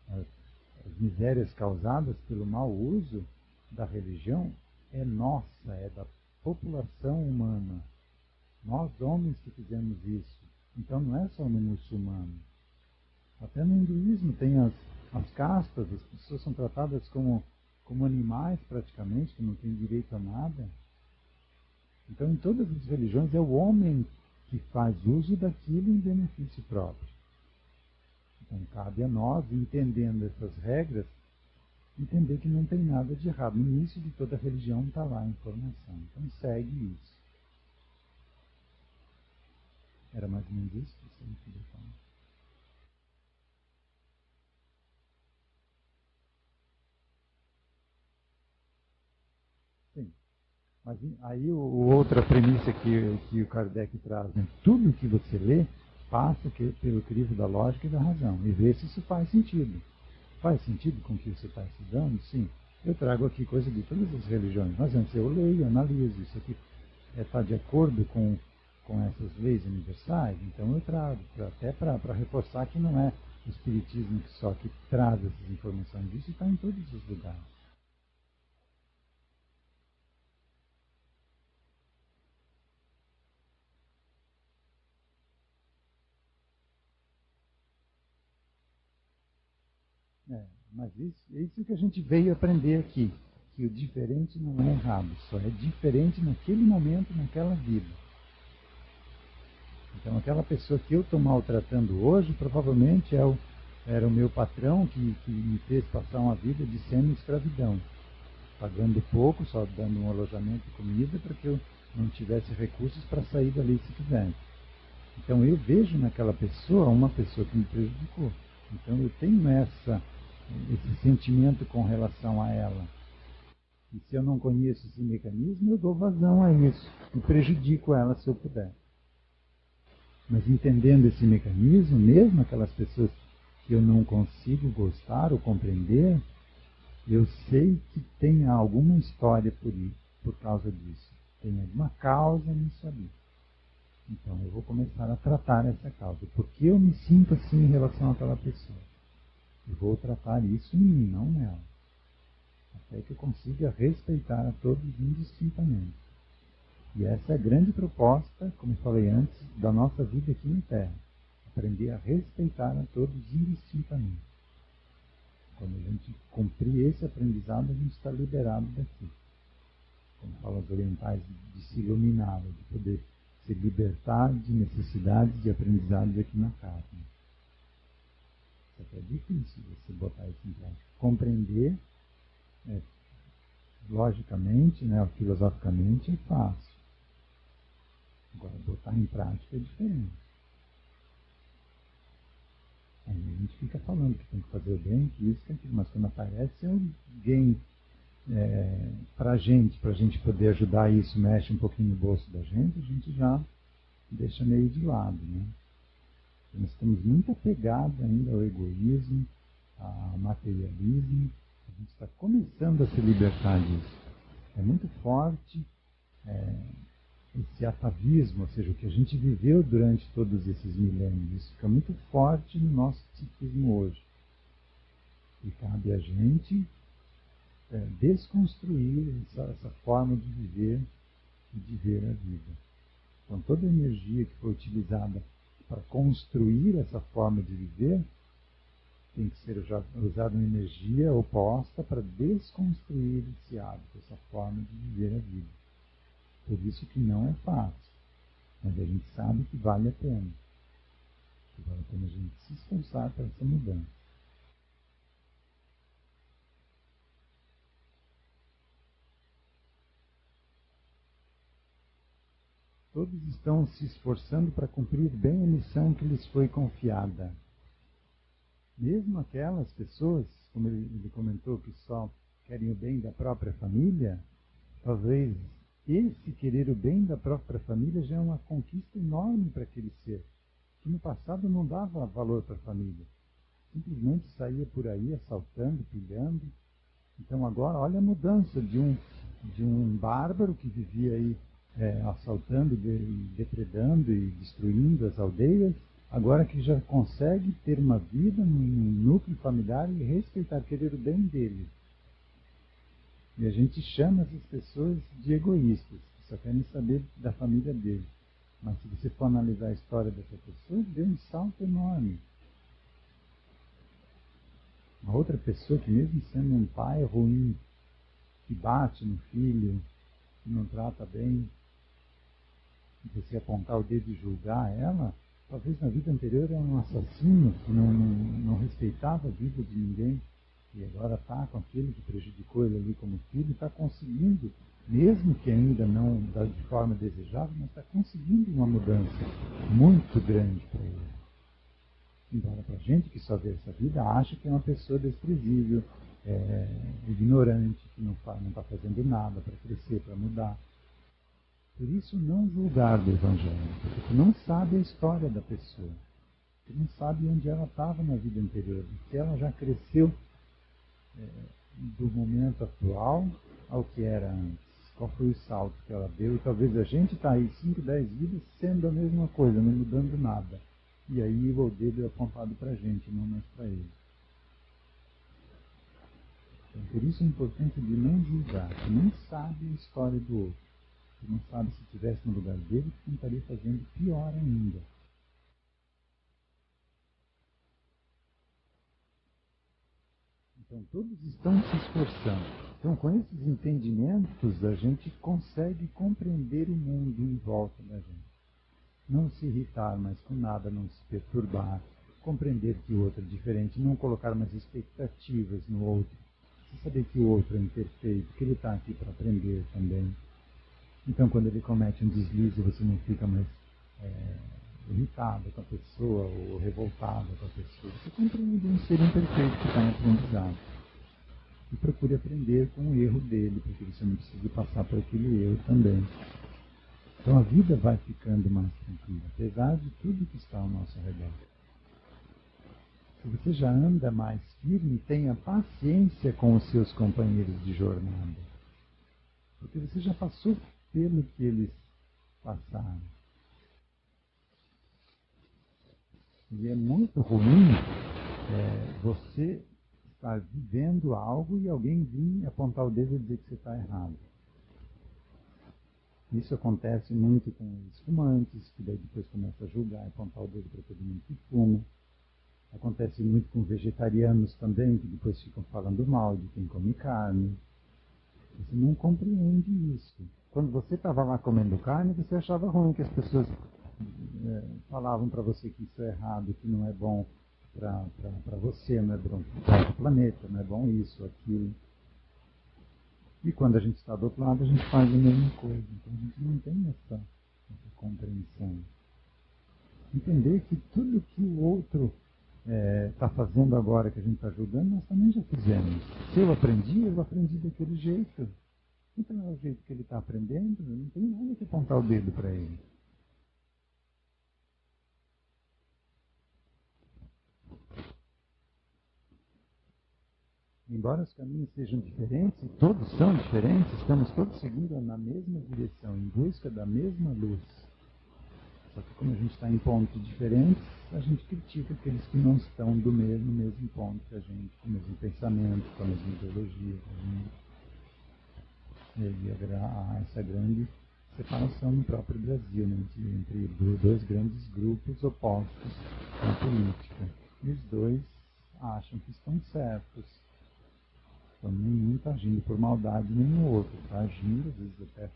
S1: as misérias causadas pelo mau uso da religião é nossa, é da população humana. Nós homens que fizemos isso. Então não é só no muçulmano. Até no hinduísmo tem as castas, as pessoas são tratadas como animais praticamente, que não têm direito a nada. Então em todas as religiões é o homem que faz uso daquilo em benefício próprio. Então cabe a nós, entendendo essas regras, entender que não tem nada de errado. No início de toda religião está lá a informação. Então segue isso. Era mais ou menos isso que você me queria falar. Sim. Mas aí outra premissa que o Kardec traz, né? Tudo que você lê passa pelo crivo da lógica e da razão. E vê se isso faz sentido. Faz sentido com o que você está estudando? Sim. Eu trago aqui coisa de todas as religiões. Mas antes eu leio, analiso. Isso aqui está de acordo com essas leis universais, então eu trago, até para reforçar que não é o Espiritismo que só que traz essas informações, isso está em todos os lugares. Mas isso que a gente veio aprender aqui, que o diferente não é errado, só é diferente naquele momento, naquela vida. Então aquela pessoa que eu estou maltratando hoje, provavelmente era o meu patrão que me fez passar uma vida de semi-escravidão, pagando pouco, só dando um alojamento e comida para que eu não tivesse recursos para sair dali se quisesse. Então eu vejo naquela pessoa uma pessoa que me prejudicou. Então eu tenho esse sentimento com relação a ela. E se eu não conheço esse mecanismo, eu dou vazão a isso e prejudico ela se eu puder. Mas entendendo esse mecanismo, mesmo aquelas pessoas que eu não consigo gostar ou compreender, eu sei que tem alguma história por causa disso. Tem alguma causa nisso ali. Então eu vou começar a tratar essa causa. Por que eu me sinto assim em relação àquela pessoa? E vou tratar isso em mim, não nela. Até que eu consiga respeitar a todos indistintamente. E essa é a grande proposta, como eu falei antes, da nossa vida aqui na Terra. Aprender a respeitar a todos indistintamente. Quando a gente cumprir esse aprendizado, a gente está liberado daqui. Como falam os orientais, de se iluminar, de poder se libertar de necessidades de aprendizados aqui na carne. Só que é difícil você botar isso em prática. Compreender, logicamente, filosoficamente, é fácil. Agora, botar em prática é diferente. Aí a gente fica falando que tem que fazer o bem, que isso, que aquilo, mas quando aparece alguém para a gente poder ajudar isso, mexe um pouquinho no bolso da gente, a gente já deixa meio de lado, né? Nós estamos muito apegados ainda ao egoísmo, ao materialismo. A gente está começando a se libertar disso. É muito forte esse atavismo, ou seja, o que a gente viveu durante todos esses milênios. Isso fica muito forte no nosso psiquismo hoje. E cabe a gente desconstruir essa forma de viver e de ver a vida. Então toda a energia que foi utilizada para construir essa forma de viver tem que ser usada uma energia oposta para desconstruir esse hábito, essa forma de viver a vida. Por isso que não é fácil, mas a gente sabe que vale a pena. Que vale a pena a gente se esforçar para essa mudança. Todos estão se esforçando para cumprir bem a missão que lhes foi confiada. Mesmo aquelas pessoas, como ele comentou, que só querem o bem da própria família, talvez esse querer o bem da própria família já é uma conquista enorme para aquele ser, que no passado não dava valor para a família. Simplesmente saía por aí assaltando, pilhando. Então agora olha a mudança de um bárbaro que vivia aí assaltando, depredando e destruindo as aldeias, agora que já consegue ter uma vida num núcleo familiar e respeitar, querer o bem dele. E a gente chama essas pessoas de egoístas, que só querem saber da família dele. Mas se você for analisar a história dessa pessoa, deu um salto enorme. Uma outra pessoa que mesmo sendo um pai ruim, que bate no filho, que não trata bem, e você apontar o dedo e julgar ela, talvez na vida anterior era um assassino que não respeitava a vida de ninguém, e agora está com aquele que prejudicou ele ali como filho, está conseguindo, mesmo que ainda não de forma desejável, mas está conseguindo uma mudança muito grande para ele. Embora para a gente que só vê essa vida, acha que é uma pessoa desprezível, ignorante, que não está fazendo nada para crescer, para mudar. Por isso, não julgar do Evangelho, porque tu não sabe a história da pessoa. Tu não sabe onde ela estava na vida anterior, se ela já cresceu do momento atual ao que era antes. qual foi o salto que ela deu, e talvez a gente está aí 5, 10 vidas sendo a mesma coisa, não mudando nada. E aí o dedo é apontado para a gente, não mais para ele. Então, por isso a importância de não julgar. Você nem sabe a história do outro. Você não sabe se estivesse no lugar dele, você estaria fazendo pior ainda. Então todos estão se esforçando. Então com esses entendimentos a gente consegue compreender o mundo em volta da gente. Não se irritar mais com nada, não se perturbar, compreender que o outro é diferente, não colocar mais expectativas no outro. Você saber que o outro é imperfeito, que ele está aqui para aprender também. Então quando ele comete um deslize você não fica mais irritado com a pessoa ou revoltado com a pessoa. Você compreende um ser imperfeito que está em aprendizado. E procure aprender com o erro dele, porque você não precisa passar por aquele erro também. Então a vida vai ficando mais tranquila, apesar de tudo que está ao nosso redor. Se você já anda mais firme, tenha paciência com os seus companheiros de jornada. Porque você já passou pelo que eles passaram. E é muito ruim você estar vivendo algo e alguém vir apontar o dedo e dizer que você está errado. Isso acontece muito com os fumantes, que daí depois começa a julgar e apontar o dedo para todo mundo que fuma. Acontece muito com vegetarianos também, que depois ficam falando mal de quem come carne. Você não compreende isso. Quando você estava lá comendo carne, você achava ruim que as pessoas falavam para você que isso é errado, que não é bom para você, não é bom para o planeta, não é bom isso, aquilo. E quando a gente está do outro lado, a gente faz a mesma coisa. Então a gente não tem essa compreensão. Entender que tudo que o outro está fazendo agora, que a gente está julgando, nós também já fizemos. Se eu aprendi daquele jeito. Então é o jeito que ele está aprendendo, não tem nada que apontar o dedo para ele. Embora os caminhos sejam diferentes, e todos são diferentes, estamos todos seguindo na mesma direção, em busca da mesma luz. Só que como a gente está em pontos diferentes, a gente critica aqueles que não estão do mesmo ponto que a gente, com o mesmo pensamento, com a mesma ideologia. E há essa grande separação no próprio Brasil, né, entre dois grandes grupos opostos na política. E os dois acham que estão certos. Então nenhum está agindo por maldade, nem o outro está agindo, às vezes até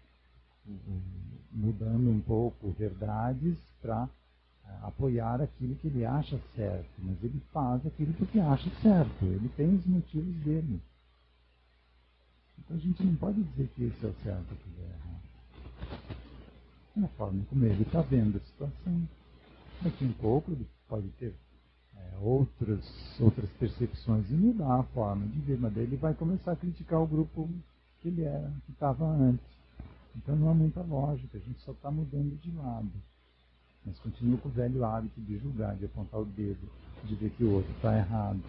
S1: mudando um pouco verdades para apoiar aquilo que ele acha certo, mas ele faz aquilo porque acha certo, ele tem os motivos dele. Então a gente não pode dizer que esse é o certo e que é errado. É a forma como ele está vendo a situação. Daqui um pouco ele pode ter outras percepções e mudar a forma de ver, mas daí ele vai começar a criticar o grupo que ele era, que estava antes. Então não há muita lógica, a gente só está mudando de lado. Mas continua com o velho hábito de julgar, de apontar o dedo, de ver que o outro está errado.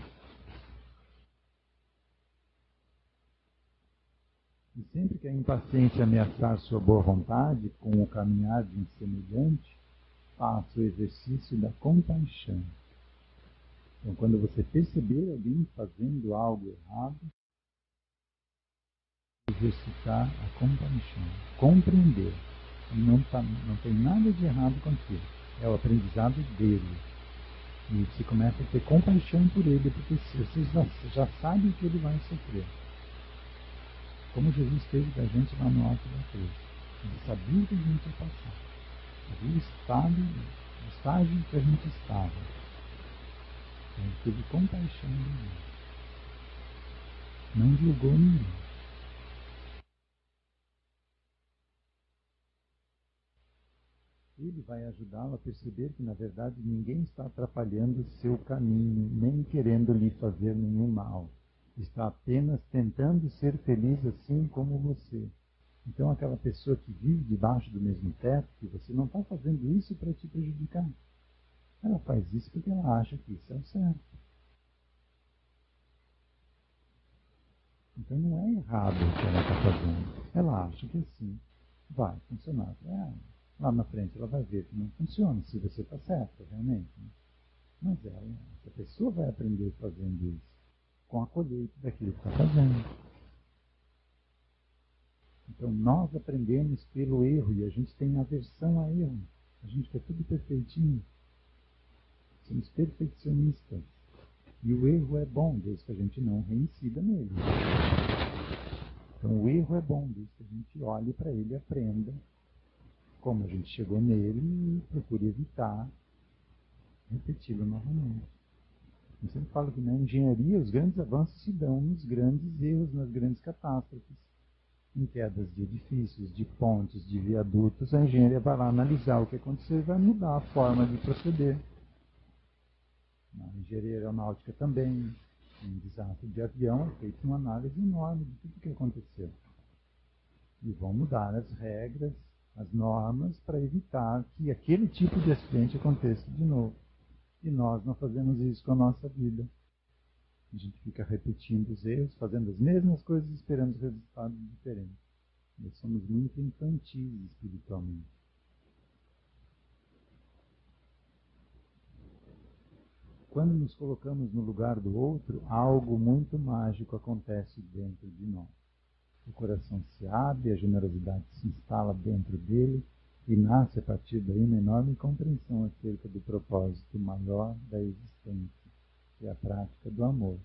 S1: E sempre que a impaciência ameaçar sua boa vontade, com o caminhar de um semelhante, faça o exercício da compaixão. Então, quando você perceber alguém fazendo algo errado, exercitar a compaixão, compreender. Não tem nada de errado com aquilo. É o aprendizado dele. E você começa a ter compaixão por ele, porque você já sabe que ele vai sofrer. Como Jesus teve da gente lá no alto da cruz. Ele sabia que a gente ia passar. Sabia o estágio que a gente estava. Então, ele teve compaixão de nós. Não julgou ninguém. Ele vai ajudá-lo a perceber que, na verdade, ninguém está atrapalhando o seu caminho, nem querendo lhe fazer nenhum mal. Está apenas tentando ser feliz assim como você. Então, aquela pessoa que vive debaixo do mesmo teto, que você não está fazendo isso para te prejudicar. Ela faz isso porque ela acha que isso é o certo. Então, não é errado o que ela está fazendo. Ela acha que assim vai funcionar. Lá na frente ela vai ver que não funciona, se você está certo, realmente. Né? Mas essa pessoa vai aprender fazendo isso, com a colheita daquilo que está fazendo. Então nós aprendemos pelo erro e a gente tem aversão a erro. A gente quer tudo perfeitinho. Somos perfeccionistas. E o erro é bom, desde que a gente não reincida nele. Então o erro é bom, desde que a gente olhe para ele e aprenda como a gente chegou nele e procure evitar repeti-lo novamente. Eu sempre falo que na engenharia os grandes avanços se dão nos grandes erros, nas grandes catástrofes. Em quedas de edifícios, de pontes, de viadutos, a engenharia vai lá analisar o que aconteceu e vai mudar a forma de proceder. Na engenharia aeronáutica também, em desastre de avião, é feita uma análise enorme de tudo o que aconteceu. E vão mudar as regras, as normas, para evitar que aquele tipo de acidente aconteça de novo. E nós não fazemos isso com a nossa vida. A gente fica repetindo os erros, fazendo as mesmas coisas e esperando resultados diferentes. Nós somos muito infantis espiritualmente. Quando nos colocamos no lugar do outro, algo muito mágico acontece dentro de nós. O coração se abre, a generosidade se instala dentro dele e nasce a partir daí uma enorme compreensão acerca do propósito maior da existência, que é a prática do amor.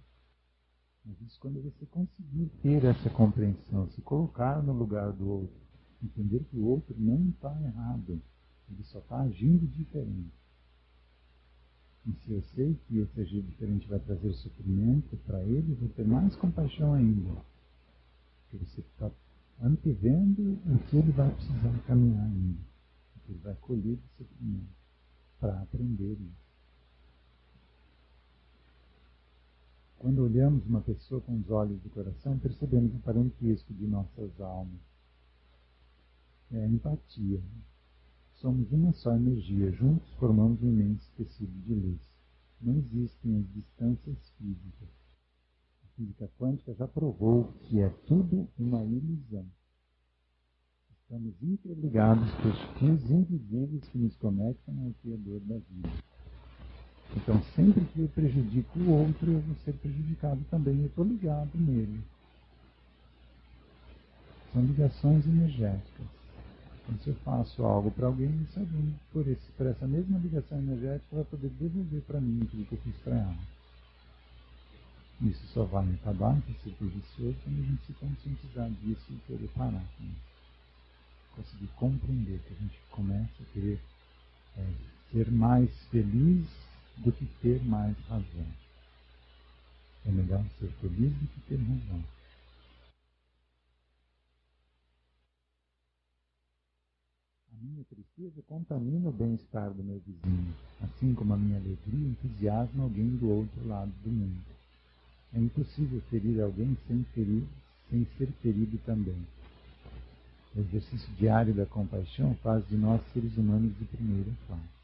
S1: Mas isso quando você conseguir ter essa compreensão, se colocar no lugar do outro, entender que o outro não está errado, ele só está agindo diferente. E se eu sei que esse agir diferente vai trazer sofrimento para ele, eu vou ter mais compaixão ainda. Porque você está antevendo o que ele vai precisar caminhar ainda. O que ele vai colher de sofrimento para aprender isso. Quando olhamos uma pessoa com os olhos do coração, percebemos o parentesco de nossas almas. É a empatia. Somos uma só energia, juntos formamos um imenso tecido de luz. Não existem as distâncias físicas. A física quântica já provou que é tudo uma ilusão. Estamos interligados por fios invisíveis que nos conectam ao Criador da vida. Então, sempre que eu prejudico o outro, eu vou ser prejudicado também. Eu estou ligado nele. São ligações energéticas. Então, se eu faço algo para alguém, esse alguém, por essa mesma ligação energética, vai poder devolver para mim aquilo que eu fiz para ela. Isso só vai acabar de ser vicioso quando a gente se conscientizar disso e querer parar com isso. Conseguir compreender que a gente começa a querer ser mais feliz do que ter mais razão. É melhor ser feliz do que ter razão. A minha tristeza contamina o bem-estar do meu vizinho, assim como a minha alegria entusiasma alguém do outro lado do mundo. É impossível ferir alguém sem ser ferido também. O exercício diário da compaixão faz de nós seres humanos de primeira classe.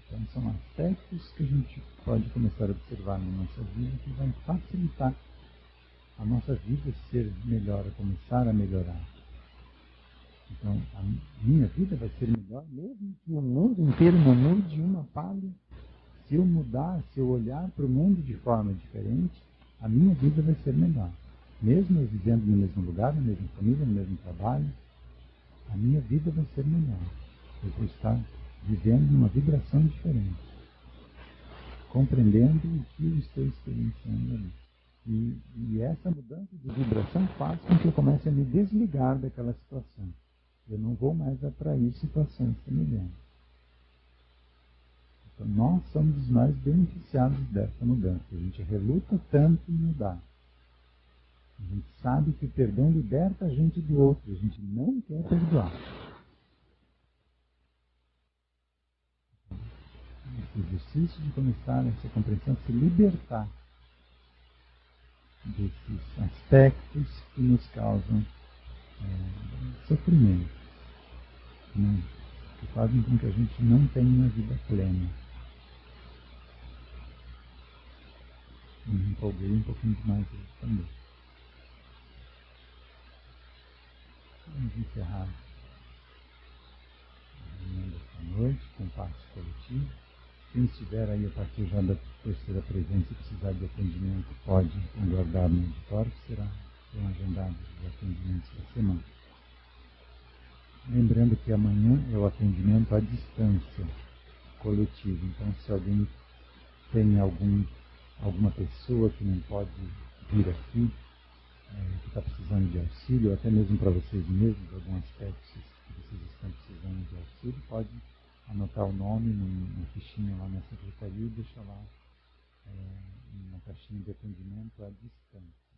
S1: Então são aspectos que a gente pode começar a observar na nossa vida que vai facilitar a nossa vida ser melhor, a começar a melhorar. Então a minha vida vai ser melhor mesmo que o mundo inteiro não mude uma palha. Se eu mudar, se eu olhar para o mundo de forma diferente, a minha vida vai ser melhor. Mesmo eu vivendo no mesmo lugar, na mesma família, no mesmo trabalho, a minha vida vai ser melhor. Eu vou estar vivendo numa vibração diferente, compreendendo o que eu estou experienciando ali. E essa mudança de vibração faz com que eu comece a me desligar daquela situação. Eu não vou mais atrair situações semelhantes. Então, nós somos os mais beneficiados dessa mudança. A gente reluta tanto em mudar. A gente sabe que o perdão liberta a gente do outro. A gente não quer perdoar. Esse exercício de começar essa compreensão, se libertar desses aspectos que nos causam sofrimento, né? Que fazem com que a gente não tenha uma vida plena. Eu me empolguei um pouquinho demais também. vamos encerrar a reunião desta noite com passo coletivo. Quem estiver aí a partir já da terceira presença e precisar de atendimento, pode aguardar no auditório, que serão agendados os atendimentos da semana. Lembrando que amanhã é o atendimento à distância coletivo. Então, se alguém tem alguma pessoa que não pode vir aqui, que está precisando de auxílio, ou até mesmo para vocês mesmos, algum aspecto que vocês estão precisando de auxílio, pode anotar o nome numa fichinha lá na secretaria e deixar lá na caixinha de atendimento à distância.